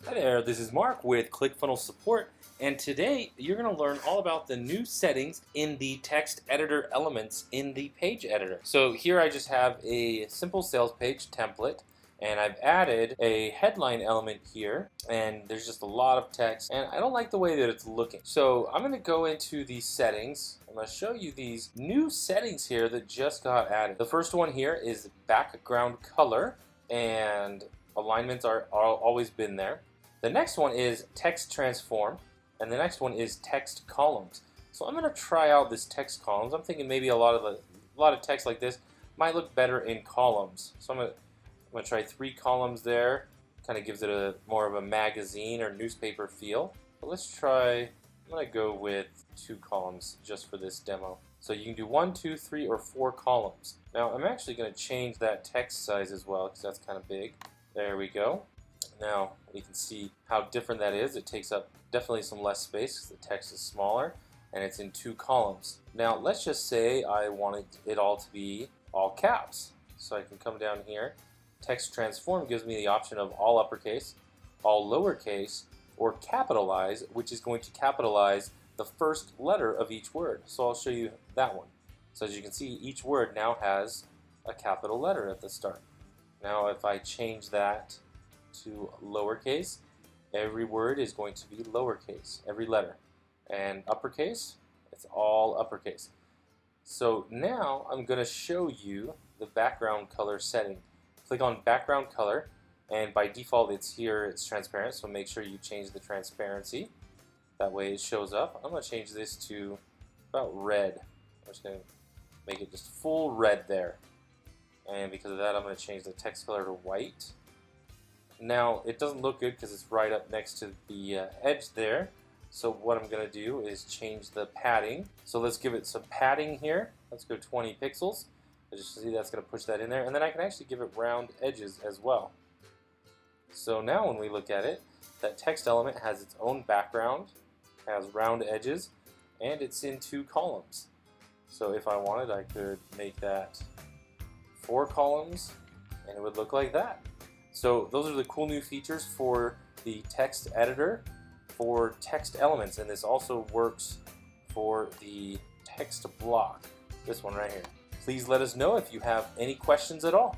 Hi there, this is Mark with ClickFunnels Support, and today you're going to learn all about the new settings in the text editor elements in the page editor. So here I just have a simple sales page template, and I've added a headline element here, and there's just a lot of text, and I don't like the way that it's looking. So I'm going to go into these settings. I'm going to show you these new settings here that just got added. The first one here is background color, and alignments are always been there. The next one is text transform, and the next one is text columns. So I'm going to try out this text columns. I'm thinking maybe a lot of text like this might look better in columns. So I'm going to try 3 columns there. Kind of gives it a more of a magazine or newspaper feel. But let's try. I'm going to go with 2 columns just for this demo. So you can do 1, 2, 3, or 4 columns. Now I'm actually going to change that text size as well because that's kind of big. There we go. Now you can see how different that is. It takes up definitely some less space because the text is smaller and it's in 2 columns. Now let's just say I wanted it all to be all caps. So I can come down here. Text transform gives me the option of all uppercase, all lowercase, or capitalize, which is going to capitalize the first letter of each word. So I'll show you that one. So as you can see, each word now has a capital letter at the start. Now if I change that to lowercase, every word is going to be lowercase, every letter. And uppercase, it's all uppercase. So now I'm going to show you the background color setting. Click on background color, and by default it's here, it's transparent, so make sure you change the transparency. That way it shows up. I'm going to change this to about red. I'm just going to make it just full red there. And because of that, I'm going to change the text color to white. Now it doesn't look good because it's right up next to the edge there. So what I'm going to do is change the padding. So let's give it some padding here. Let's go 20 pixels. As you see, that's going to push that in there. And then I can actually give it round edges as well. So now when we look at it, that text element has its own background, has round edges, and it's in 2 columns. So if I wanted, I could make that 4 columns, and it would look like that. So those are the cool new features for the text editor for text elements, and this also works for the text block, this one right here. Please let us know if you have any questions at all.